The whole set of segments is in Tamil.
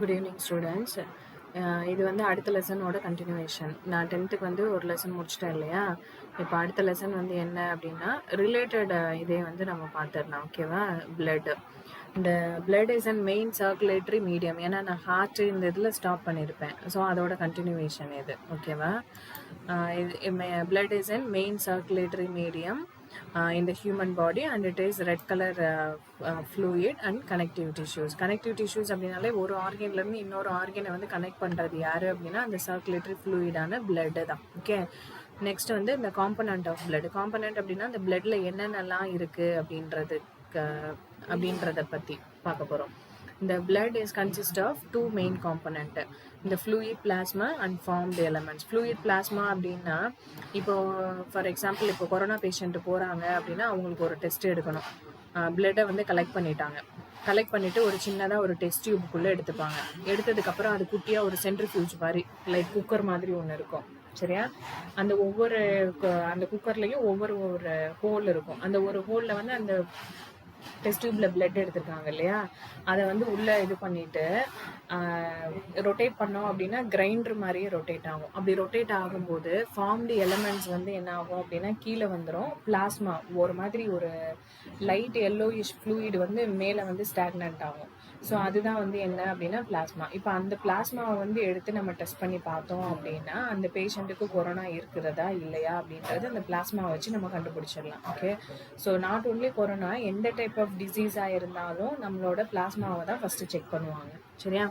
Good evening students. இது வந்து அடுத்த லெசனோட கண்டினியூவேஷன். நான் 10th வந்து ஒரு லெசன் முடிச்சிட்டேன் இல்லையா? இப்போ அடுத்த லெசன் வந்து என்ன அப்படின்னா ரிலேட்டட் இதே வந்து நம்ம பார்த்துடலாம். ஓகேவா? பிளட். இந்த blood is and main circulatory medium. ஏன்னா நான் ஹார்ட் இந்த இதில் ஸ்டாப் பண்ணியிருப்பேன். ஸோ அதோட கண்டினியூவேஷன் இது. ஓகேவா? Blood is a main circulatory medium in the human body, and it is red color fluid and connective tissues. Connective tissues அப்படினாலே ஒரு ஆர்கன்ல இருந்து இன்னொரு ஆர்கனை வந்து கனெக்ட் பண்றது யாரு அப்படின்னா அந்த சர்க்குலேட்டரி ஃப்ளூயிடான பிளட் தான். ஓகே, நெக்ஸ்ட் வந்து இந்த காம்பனண்ட் ஆஃப் பிளட். காம்பனண்ட் அப்படின்னா இந்த பிளட்ல என்னென்னலாம் இருக்கு அப்படின்றத பத்தி பார்க்க போறோம். The blood is consist of two main component, the fluid plasma and formed elements. Fluid plasma அப்படின்னா இப்போ ஃபார் எக்ஸாம்பிள் இப்போ கொரோனா பேஷண்ட் போகிறாங்க அப்படின்னா அவங்களுக்கு ஒரு டெஸ்ட் எடுக்கணும். பிளட்டை வந்து கலெக்ட் பண்ணிவிட்டு ஒரு சின்னதாக ஒரு டெஸ்ட் டியூபுக்குள்ளே எடுத்துப்பாங்க. எடுத்ததுக்கப்புறம் அது குட்டியாக ஒரு சென்ட்ரிஃபியூஜ் மாதிரி லைக் குக்கர் மாதிரி ஒன்று இருக்கும். சரியா? அந்த அந்த குக்கர்லேயும் ஒவ்வொரு ஹோல் இருக்கும். அந்த ஒரு ஹோலில் வந்து அந்த டெஸ்ட் டியூப்ல பிளட் எடுத்திருக்காங்க இல்லையா, அதை வந்து உள்ள இது பண்ணிட்டு ரொட்டேட் பண்ணோம் அப்படின்னா கிரைண்டர் மாதிரியே ரொட்டேட் ஆகும். அப்படி ரொட்டேட் ஆகும்போது ஃபார்ம்டு எலமெண்ட்ஸ் வந்து என்ன ஆகும் அப்படின்னா கீழே வந்துடும். பிளாஸ்மா ஒரு மாதிரி ஒரு லைட் எல்லோயிஷ் ஃப்ளூயிட் வந்து மேலே வந்து ஸ்டாக்னன்ட் ஆகும். ஸோ அதுதான் வந்து என்ன அப்படின்னா பிளாஸ்மா. இப்போ அந்த பிளாஸ்மாவை வந்து எடுத்து நம்ம டெஸ்ட் பண்ணி பார்த்தோம் அப்படின்னா அந்த பேஷண்ட்டுக்கு கொரோனா இருக்கிறதா இல்லையா அப்படின்றது அந்த பிளாஸ்மாவை வச்சு நம்ம கண்டுபிடிச்சிடலாம். Okay, so not only corona, எந்த டைப் ஆஃப் டிசீஸாக இருந்தாலும் நம்மளோட பிளாஸ்மாவை தான் ஃபஸ்ட்டு செக் பண்ணுவாங்க. சரியா?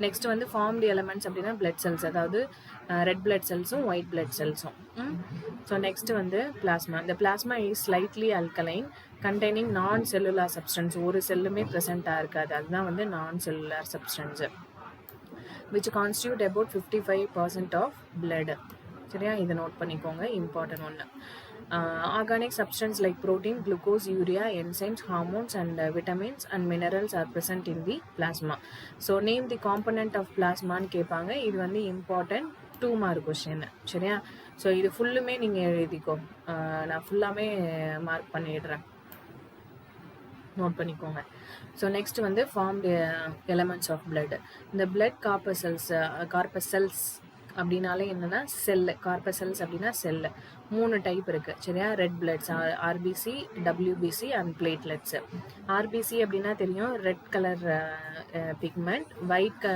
நெக்ஸ்ட் வந்து ஃபார்ம்டு எலமெண்ட்ஸ் அப்படின்னா பிளட் செல்ஸ், அதாவது ரெட் பிளட் செல்ஸும் ஒயிட் பிளட் செல்ஸும். ஸோ நெக்ஸ்ட் வந்து பிளாஸ்மா. இந்த plasma is slightly alkaline containing non cellular substance. ஒரு செல்லுமே ப்ரெசென்ட்டாக இருக்காது. அதுதான் வந்து non cellular substance which constitute about 55% of blood. சரியா? இதை நோட் பண்ணிக்கோங்க, இம்பார்ட்டன்ட் ஒன்று. Organic substance like protein, glucose, urea, enzymes, hormones and vitamins and minerals are present in the plasma. So name the component of plasma ன்னு கேட்பாங்க. இது வந்து இம்பார்ட்டன்ட் 2 மார்க் கொஸ்டின். சரியா? ஸோ இது ஃபுல்லுமே நீங்கள் எழுதிக்கோ. நான் ஃபுல்லாமே மார்க் பண்ணிடுறேன், நோட் பண்ணிக்கோங்க. ஸோ நெக்ஸ்ட் வந்து ஃபார்ம்டு எலமெண்ட்ஸ் ஆஃப் பிளட். இந்த பிளட் கார்பசெல்ஸ் அப்படின்னாலே என்னென்னா செல்லு. கார்பசெல்ஸ் அப்படின்னா செல்லு. 3 டைப் இருக்குது. சரியா? Red bloods, RBC, WBC and platelets. RBC அப்படின்னா தெரியும், red colour pigment. White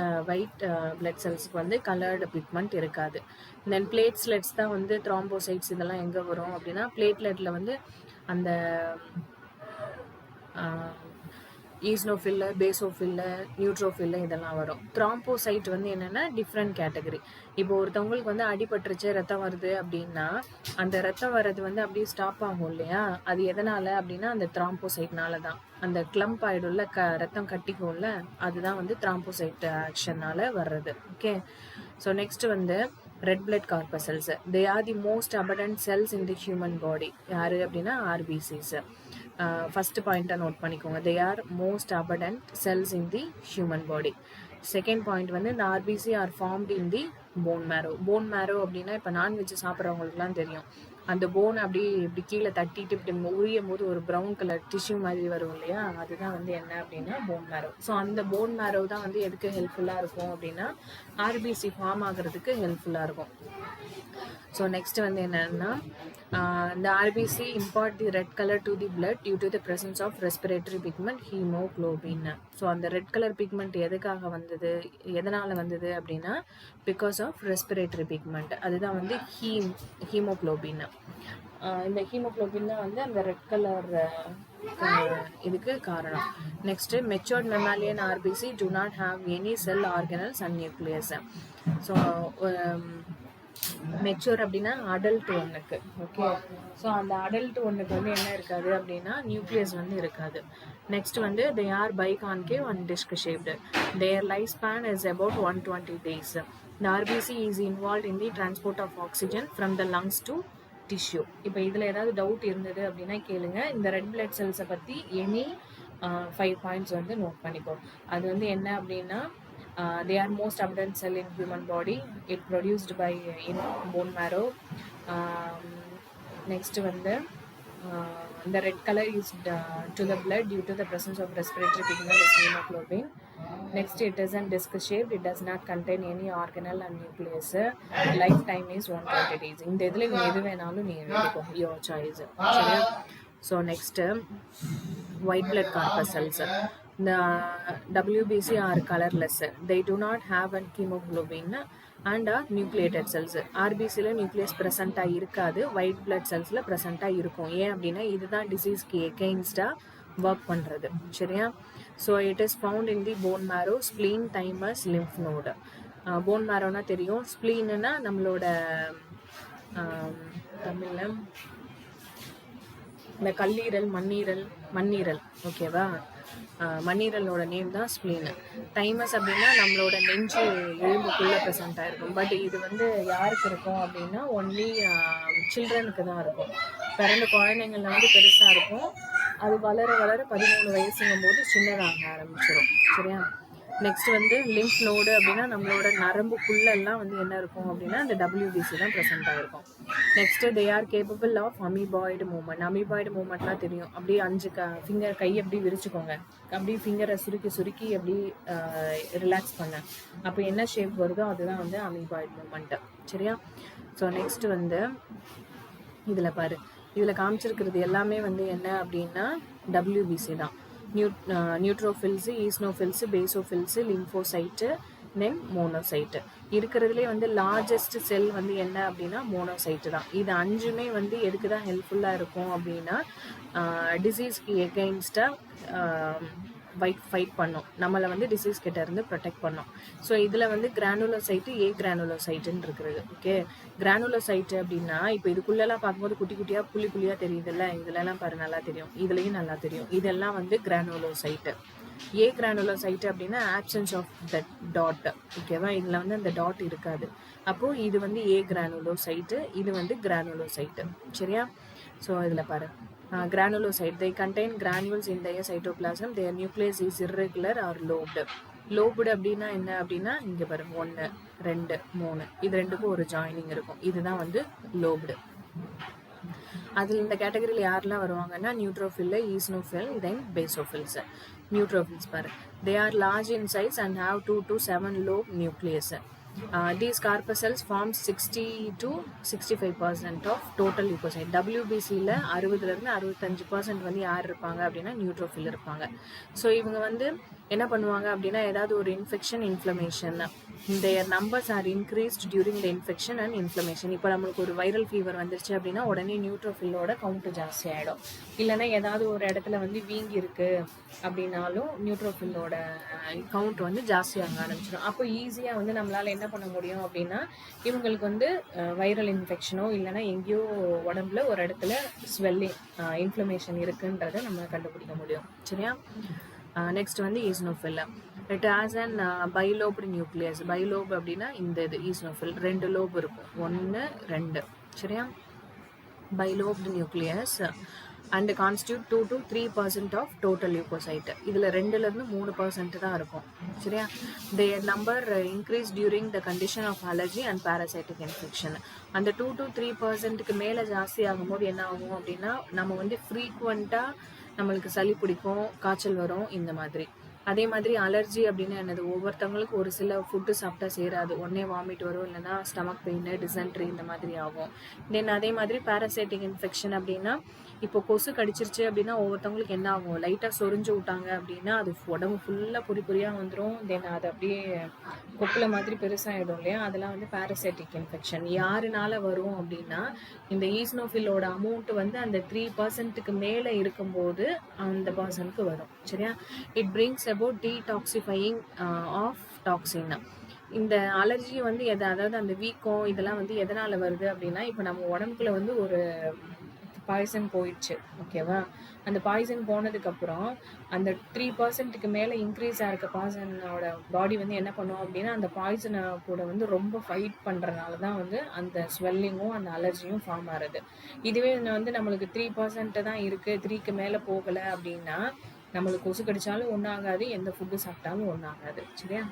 blood செல்ஸுக்கு வந்து கலர்டு பிக்மெண்ட் இருக்காது. தென் பிளேட்லெட்ஸ் தான் வந்து த்ராம்போசைட்ஸ் இதெல்லாம் எங்கே வரும் அப்படின்னா பிளேட்லெட்டில் வந்து அந்த ஈஸ்னோஃபில்லு, பேசோஃபில்லு, நியூட்ரோஃபில்லு இதெல்லாம் வரும். த்ராம்போசைட் வந்து என்னென்னா டிஃப்ரெண்ட் கேட்டகரி. இப்போ ஒருத்தவங்களுக்கு வந்து அடிபட்டுருச்சு, ரத்தம் வருது அப்படின்னா அந்த ரத்தம் வர்றது வந்து அப்படியே ஸ்டாப் ஆகும் இல்லையா? அது எதனால் அப்படின்னா அந்த த்ராம்போசைட்னால தான். அந்த கிளம்ப் ஆகிடும்ல, ரத்தம் கட்டிக்கும்ல, அதுதான் வந்து த்ராம்போசைட் ஆக்ஷனால் வர்றது. ஓகே, ஸோ நெக்ஸ்ட் வந்து red blood corpuscles. They are the most abundant cells in the human body. யார் அப்படின்னா ஆர்பிசிஸ். ஃபஸ்ட்டு பாயிண்ட்டை நோட் பண்ணிக்கோங்க, they are most abundant cells in the human body. Second point வந்து இந்த RBC are formed in the bone marrow. Bone marrow அப்படின்னா இப்போ நான்வெஜ் சாப்பிட்றவங்களுக்குலாம் தெரியும், அந்த போன் இப்படி கீழே தட்டிட்டு இப்படி உரியும் போது ஒரு ப்ரௌன் கலர் டிஷ்யூ மாதிரி வரும் இல்லையா? அதுதான் வந்து என்ன அப்படின்னா போன் மேரோ. ஸோ அந்த போன் மேரோ தான் வந்து எதுக்கு ஹெல்ப்ஃபுல்லாக இருக்கும் அப்படின்னா ஆர்பிசி ஃபார்ம் ஆகிறதுக்கு ஹெல்ப்ஃபுல்லாக இருக்கும். ஸோ நெக்ஸ்ட் வந்து என்னன்னா the RBC impart the red color to the blood due to the presence of respiratory pigment hemoglobin. So அந்த ரெட் கலர் பிக்மெண்ட் எதுக்காக வந்தது, எதனால் வந்தது அப்படின்னா பிகாஸ் ஆஃப் ரெஸ்பிரேட்டரி பிக்மெண்ட். அதுதான் வந்து ஹீமோக்ளோபின். இந்த ஹீமோக்ளோபின் தான் வந்து அந்த ரெட் கலர் இதுக்கு காரணம். Next matured mammalian RBC do not have any cell organelles and nucleus. So mature அப்படின்னா அடல்ட் ஒன்றுக்கு. ஓகே, ஸோ அந்த அடல்ட் ஒன்றுக்கு வந்து என்ன இருக்காது அப்படின்னா நியூக்ளியஸ் வந்து இருக்காது. நெக்ஸ்ட் வந்து they are biconcave and disk shaped. Their life span is about 120 days. The RBC is involved in the transport of oxygen from the lungs to tissue. இப்போ இதில் ஏதாவது டவுட் இருந்தது அப்படின்னா கேளுங்க. இந்த ரெட் பிளட் செல்ஸை பற்றி எனி 5 பாயிண்ட்ஸ் வந்து நோட் பண்ணிக்கோ. அது வந்து என்ன அப்படின்னா they are most abundant cell in human body. It produced by in bone marrow. Next வந்து the red color is to the blood due to the presence of respiratory pigment is hemoglobin. Next, it isn't disc shaped. It does not contain any organelle and nucleus. Lifetime is 120 days. இந்த இதில் நீ எது வேணாலும் நீ எடுத்துக்கோ, your choice. சரியா? So next, white blood corpuscles. The WBC are colorless. They do not have a hemoglobin and nucleated cells. RBCல நியூக்ளியஸ் ப்ரெசண்ட்டாக இருக்காது, ஒயிட் பிளட் செல்ஸில் ப்ரெசண்ட்டாக இருக்கும். ஏன் அப்படின்னா இதுதான் டிசீஸ்க்கு எகெயின்ஸ்டாக ஒர்க் பண்ணுறது. சரியா? So it is found in the bone marrow, spleen, thymus, lymph node. Bone மேரோனா தெரியும், ஸ்ப்ளீனுன்னா நம்மளோட தமிழில் இந்த கல்லீரல், மண்ணீரல் ஓகேவா? மண்ணீரலோட நேம் தான் ஸ்ப்ளீனு. தைமஸ் அப்படின்னா நம்மளோட நெஞ்சு எலும்புக்குள்ளே ப்ரெசென்ட்டாக இருக்கும். பட் இது வந்து யாருக்கு இருக்கும் அப்படின்னா ஒன்லி சில்ட்ரனுக்கு தான் இருக்கும். பிறந்த குழந்தைங்களில் வந்து பெருசாக இருக்கும், அது வளர 13 வயசுங்கும் போது சின்னதாக ஆரம்பிச்சிடும். சரியா? நெக்ஸ்ட் வந்து லிம்ஃப் நோடு அப்படின்னா நம்மளோட நரம்புக்குள்ளெல்லாம் வந்து என்ன இருக்கும் அப்படின்னா அந்த WBC தான் ப்ரெசென்ட்டாக இருக்கும். Next they are capable of amoeboid movement. Amoeboid மூமெண்ட்லாம் தெரியும், அப்படியே 5 ஃபிங்கர் கை அப்படி விரிச்சுக்கோங்க, அப்படியே ஃபிங்கரை சுருக்கி அப்படி ரிலாக்ஸ் பண்ண, அப்போ என்ன ஷேப் வருதோ அதுதான் வந்து அமீபாய்டு மூமெண்ட்டு. சரியா? ஸோ நெக்ஸ்ட் வந்து இதில் பாரு, இதில் காமிச்சிருக்கிறது எல்லாமே வந்து என்ன அப்படின்னா WBC தான். நியூட்ரோஃபில்ஸு, ஈஸ்னோஃபில்ஸு, பேசோஃபில்ஸு, லிம்போசைட்டு, தென் மோனோசைட்டு. இருக்கிறதுலே வந்து லார்ஜஸ்ட் செல் வந்து என்ன அப்படின்னா மோனோசைட்டு தான். இது 5மே வந்து எதுக்கு தான் ஹெல்ப்ஃபுல்லாக இருக்கும் அப்படின்னா டிசீஸ்க்கு எகெயின்ஸ்டாக ஃபைட் பண்ணும், நம்மளை வந்து டிசீஸ் கிட்ட இருந்து ப்ரொடெக்ட் பண்ணும். ஸோ இதில் வந்து கிரானுலோசைட்டு, கிரானுலோசைட்டுன்னு இருக்கிறது. ஓகே, கிரானுலோசைட்டு அப்படின்னா இப்போ இதுக்குள்ளெல்லாம் பார்க்கும்போது குட்டி குட்டியாக புள்ளியாக தெரியுதுல்ல, இதுலலாம் பாரு நல்லா தெரியும், இதுலேயும் நல்லா தெரியும். இதெல்லாம் வந்து கிரானுலோசைட்டு. கிரானுலோசைட்டு அப்படின்னா ஆப்சன்ஸ் ஆஃப் த டாட். ஓகேவா? இதில் வந்து அந்த டாட் இருக்காது. அப்போது இது வந்து கிரானுலோசைட்டு, இது வந்து கிரானுலோசைட்டு. சரியா? ஸோ இதில் பாரு, granulocyte, they contain granules in their cytoplasm. Their nucleus is irregular or lobed. Lobed அப்படின்னா என்ன அப்படின்னா இங்கே பாரு 1 2 3 இது ரெண்டுக்கும் ஒரு ஜாயினிங் இருக்கும், இதுதான் வந்து லோப்டு. அதில் இந்த கேட்டகரியில் யாரெல்லாம் வருவாங்கன்னா நியூட்ரோஃபில், ஈஸ்னோஃபில், தென் பேசோஃபில்ஸ். நியூட்ரோஃபில்ஸ் பாரு, they are large in size and have 2 to 7 lobe nucleus. These corpuscles form 60 to 65% of total leukocyte. WBCயில் 60% 65% வந்து யார் இருப்பாங்க அப்படின்னா நியூட்ரோஃபில் இருப்பாங்க. ஸோ இவங்க வந்து என்ன பண்ணுவாங்க அப்படின்னா ஏதாவது ஒரு infection, inflammation, their numbers are increased during the infection and inflammation. இப்போ நம்மளுக்கு ஒரு வைரல் ஃபீவர் வந்துருச்சு அப்படின்னா உடனே நியூட்ரோஃபில்லோட கவுண்ட் ஜாஸ்தி ஆகிடும். இல்லைன்னா ஏதாவது ஒரு இடத்துல வந்து வீங்கி இருக்கு அப்படின்னாலும் நியூட்ரோஃபில்லோட கவுண்ட் வந்து ஜாஸ்தியாக ஆரம்பிச்சிடும். அப்போ ஈஸியாக வந்து நம்மளால் என்ன பண்ண முடியும் அப்படின்னா இவங்களுக்கு வந்து வைரல் இன்ஃபெக்ஷனோ இல்லைன்னா எங்கேயோ உடம்புல ஒரு இடத்துல ஸ்வெல்லிங், இன்ஃப்ளமேஷன் இருக்குன்றதை நம்ம கண்டுபிடிக்க முடியும். சரியா? நெக்ஸ்ட் வந்து eosinophil. It has and bilobed nucleus. Bilobe அப்படின்னா இந்த இது ஈஸ்னோஃபில் 2 லோப் இருக்கும், 1 2. சரியா? Bilobed nucleus and constitute 2 to 3% of total leucocyte. இதில் 2லேருந்து 3% தான் இருக்கும். சரியா? Their number increase during the condition of allergy and parasitic infection. அந்த 2 to 3%க்கு மேலே ஜாஸ்தி ஆகும்போது என்ன ஆகும் அப்படின்னா நம்ம வந்து ஃப்ரீக்வெண்ட்டாக நம்மளுக்கு சளி பிடிக்கும், காய்ச்சல் வரும், இந்த மாதிரி. அதே மாதிரி அலர்ஜி அப்படின்னா என்னது, ஒவ்வொருத்தவங்களுக்கு ஒரு சில ஃபுட்டு சாப்பிட்டா சேராது, உடனே வாமிட் வரும், இல்லைன்னா ஸ்டமக் பெயின், டிசென்ட்ரி இந்த மாதிரி ஆகும். தென் அதே மாதிரி பேராசைட்டிக் இன்ஃபெக்ஷன் அப்படின்னா இப்போ கொசு கடிச்சிருச்சு அப்படின்னா ஒவ்வொருத்தவங்களுக்கு என்ன ஆகும், லைட்டாக சொரிஞ்சு விட்டாங்க அப்படின்னா அது உடம்பு ஃபுல்லாக பொறியாக வந்துடும். தென் அது அப்படியே கொப்பில் மாதிரி பெருசாகிடும் இல்லையா, அதெல்லாம் வந்து பேராசைட்டிக் இன்ஃபெக்ஷன். யாருனால வரும் அப்படின்னா இந்த ஈஸ்னோஃபிலோட அமௌண்ட் வந்து அந்த 3%க்கு மேலே இருக்கும்போது அந்த பர்சனுக்கு வரும். சரியா? It brings about detoxifying of toxin. இந்த அலர்ஜி வந்து அதாவது அந்த வீக்கம் இதெல்லாம் வந்து எதனால் வருது அப்படின்னா இப்போ நம்ம உடம்புக்குள்ள வந்து ஒரு பாய்சன் போயிடுச்சு. ஓகேவா? அந்த பாய்சன் போனதுக்கப்புறம் அந்த 3%க்கு மேலே இன்க்ரீஸ் ஆகிருக்க பாய்சனோட பாடி வந்து என்ன பண்ணும் அப்படின்னா அந்த பாய்சனை கூட வந்து ரொம்ப ஃபைட் பண்ணுறதுனால தான் வந்து அந்த ஸ்வெல்லிங்கும் அந்த அலர்ஜியும் ஃபார்ம் ஆகுது. இதுவே வந்து நம்மளுக்கு 3% தான் இருக்குது, 3க்கு மேலே போகலை அப்படின்னா நம்மளுக்கு கொசு கடிச்சாலும் ஒன்றும் ஆகாது, எந்த ஃபுட்டு சாப்பிட்டாலும் ஒன்றும் ஆகாது. சரியா?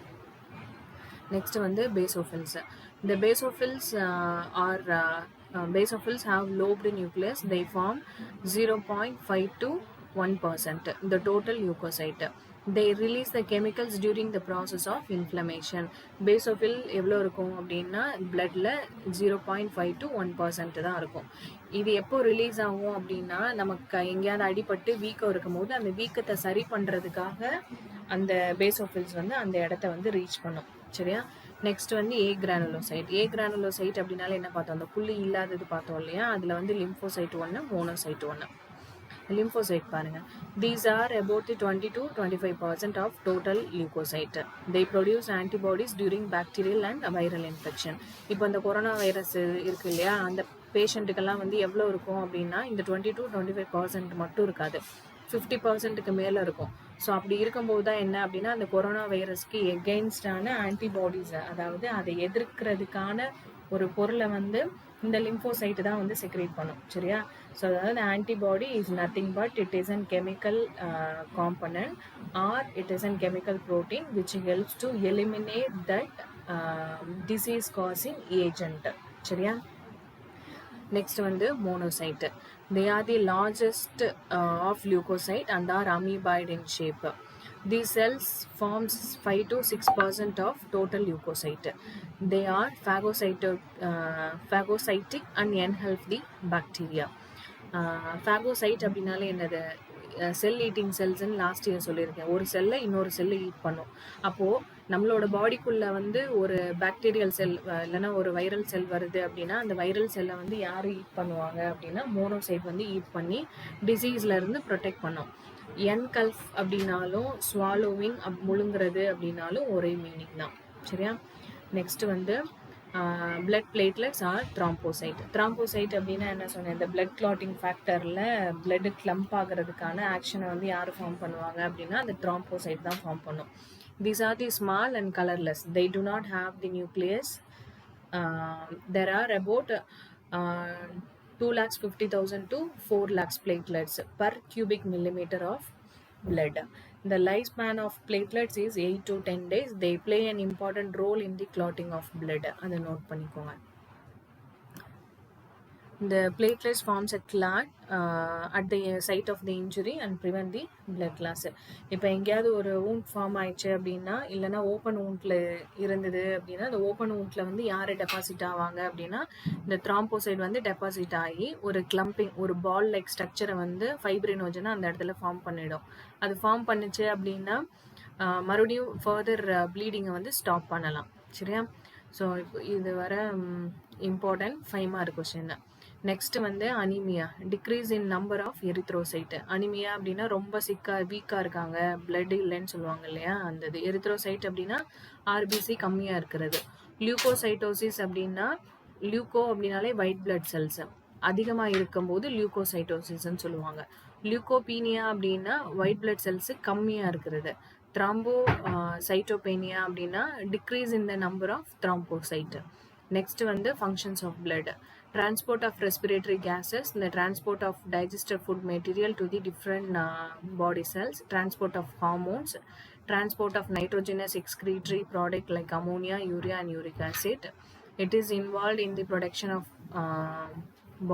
நெக்ஸ்ட் வந்து பேசோஃபில்ஸ். இந்த basophils are basophils have lobed nucleus. They form 0.5 to 1% the total leukocyte. They release the chemicals during the process of inflammation. பேசோஃபில் எவ்வளோ இருக்கும் அப்படின்னா பிளட்ல 0.5 to 1% தான் இருக்கும். இது எப்போ ரிலீஸ் ஆகும் அப்படின்னா நமக்கு எங்கேயாவது அடிபட்டு வீக்கம் இருக்கும் போது அந்த வீக்கத்தை சரி பண்ணுறதுக்காக அந்த பேசோஃபில்ஸ் வந்து அந்த இடத்த வந்து ரீச் பண்ணும். சரியா? நெக்ஸ்ட் வந்து ஏ கிரானுலோசைட். ஏ கிரானுலோசைட் அப்படின்னால என்ன பார்த்தோம்? அந்த புள்ளி இல்லாதது பார்த்தோம் இல்லையா? அதில் வந்து லிம்போசைட் 1, மோனோசைட் 1. lymphocyte பாருங்க. These are about 20 to 25% of total leukocyte. They produce antibodies during bacterial and viral infection. இப்போ இந்த கொரோனா வைரஸ் இருக்கு இல்லையா, அந்த பேஷண்ட்டுக்கெல்லாம் வந்து எவ்வளோ இருக்கும் அப்படின்னா இந்த 20 to 25% மட்டும் இருக்காது, 50%க்கு மேலே இருக்கும். ஸோ அப்படி இருக்கும்போது தான் என்ன அப்படின்னா அந்த கொரோனா வைரஸ்க்கு எகெயின்ஸ்டான ஆன்டிபாடிஸ், அதாவது அதை எதிர்க்கிறதுக்கான ஒரு பொருளை வந்து இந்த லிம்போசைட் தான் வந்து செக்ரேட் பண்ணும். சரியா? ஸோ அதாவது antibody is nothing but it is an chemical component or it is an chemical protein which helps to eliminate that disease causing agent. சரியா? நெக்ஸ்ட் வந்து monocyte. They are the largest of leucocyte and are amoeboid in shape. These cells forms 5 to 6% of total leukocyte. They are phagocytic and unhealthy bacteria. Phagocyte அப்படின்னாலே என்னது? செல் ஈட்டிங் செல்ஸ்ன்னு லாஸ்ட் இயர் சொல்லியிருக்கேன். ஒரு செல்லை இன்னொரு செல்லை ஈட் பண்ணும். அப்போது நம்மளோட பாடிக்குள்ளே வந்து ஒரு பாக்டீரியல் செல் இல்லைன்னா ஒரு வைரல் செல் வருது அப்படின்னா அந்த வைரல் செல்லை வந்து யார் ஈட் பண்ணுவாங்க அப்படின்னா மோனோசைட் வந்து ஈட் பண்ணி டிசீஸ்லேருந்து ப்ரொடெக்ட் பண்ணும். என்கல்ஃப் அப்படின்னாலும் ஸ்வாலோவிங் முழுங்குறது அப்படின்னாலும் ஒரே மீனிங் தான். சரியா? நெக்ஸ்ட் வந்து பிளட் பிளேட்லெட்ஸ் ஆர் த்ராம்போசைட். த்ராம்போசைட் அப்படின்னா என்ன சொன்னேன்? இந்த பிளட் கிளாட்டிங் ஃபேக்டரில் பிளட் கிளம்ப் ஆகிறதுக்கான ஆக்ஷனை வந்து யார் ஃபார்ம் பண்ணுவாங்க அப்படின்னா அந்த த்ராம்போசைட் தான் ஃபார்ம் பண்ணும். These are the small and colorless. They do not have the nucleus. There are about 250,000 to 4 lakhs platelets per cubic millimeter of blood. The lifespan of platelets is 8 to 10 days. They play an important role in the clotting of blood. அதை நோட் பண்ணிக்கோங்க. The platelets forms a clot at the site of the injury and prevent the blood loss. இப்போ எங்கேயாவது ஒரு wound ஃபார்ம் ஆயிடுச்சு அப்படின்னா இல்லைன்னா ஓப்பன் woundல இருந்தது அப்படின்னா அந்த ஓப்பன் woundல வந்து யார் டெபாசிட் ஆவாங்க அப்படின்னா இந்த த்ராம்போசைட் வந்து டெபாசிட் ஆகி ஒரு கிளம்பிங் ஒரு பால் லைக் ஸ்ட்ரக்சரை வந்து ஃபைப்ரினோஜனை அந்த இடத்துல ஃபார்ம் பண்ணிடும். அது ஃபார்ம் பண்ணுச்சு அப்படின்னா மறுபடியும் ஃபர்தர் ப்ளீடிங்கை வந்து ஸ்டாப் பண்ணலாம். சரியா? ஸோ இப்போ இது வர இம்பார்ட்டன்ட் 5 மார்க் கொஸ்டின். நெக்ஸ்ட் வந்து anaemia, decrease in number of erythrocyte. Anaemia அப்படின்னா ரொம்ப வீக்காக இருக்காங்க, பிளட் இல்லைன்னு சொல்லுவாங்க இல்லையா, அந்த இது. எரித்ரோசைட் அப்படின்னா ஆர்பிசி கம்மியாக இருக்கிறது. லியூகோசைட்டோசிஸ் அப்படின்னா லியூகோ அப்படின்னாலே ஒயிட் பிளட் செல்ஸ் அதிகமாக இருக்கும்போது லியூகோசைட்டோசிஸ்ன்னு சொல்லுவாங்க. லியூகோபீனியா அப்படின்னா ஒயிட் பிளட் செல்ஸ் கம்மியாக இருக்கிறது. த்ராம்போசைட்டோபேனியா அப்படின்னா decrease in the number of thrombocyte. Next வந்து functions of blood. Transport of respiratory gases, the transport of digested food material to the different body cells, transport of hormones, transport of nitrogenous excretory product like ammonia, urea and uric acid. It is involved in the protection of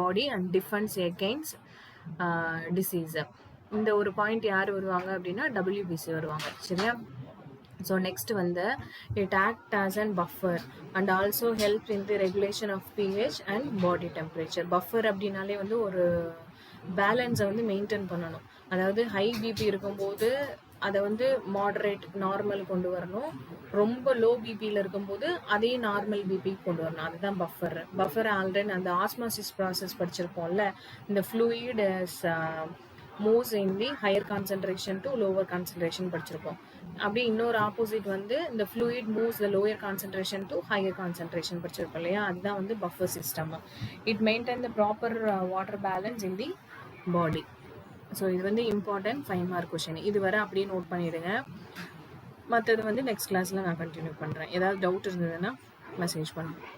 body and defense against disease. இந்த ஒரு பாயிண்ட் யார் வருவாங்க அப்படின்னா WBC வருவாங்க. சரியா? ஸோ நெக்ஸ்ட் வந்து it act as an buffer and also help in the regulation of pH and body temperature. Buffer அப்படின்னாலே வந்து ஒரு பேலன்ஸை வந்து மெயின்டைன் பண்ணணும். அதாவது ஹை பிபி இருக்கும்போது அதை வந்து மாடரேட் நார்மல் கொண்டு வரணும், ரொம்ப லோ பிபியில் இருக்கும்போது அதே நார்மல் பிபி கொண்டு வரணும். அதுதான் பஃபர். பஃபர் ஆல்ரெடி அந்த ஆஸ்மாசிஸ் ப்ராசஸ் படிச்சிருப்போம்ல, இந்த fluid moves in the higher concentration to lower concentration படிச்சிருப்போம். அப்படி இன்னொரு ஆப்போசிட் வந்து இந்த fluid moves the lower concentration to higher concentration படிச்சிருப்போம் இல்லையா, அதுதான் வந்து buffer system. It maintain the proper water balance in the body. So இது வந்து இம்பார்ட்டன்ட் 5 மார்க் கொஷின். இது வரை அப்படியே நோட் பண்ணிடுங்க. மற்றது வந்து நெக்ஸ்ட் கிளாஸில் நான் கண்டினியூ பண்ணுறேன். ஏதாவது டவுட் இருந்ததுன்னா மெசேஜ் பண்ணுறேன்.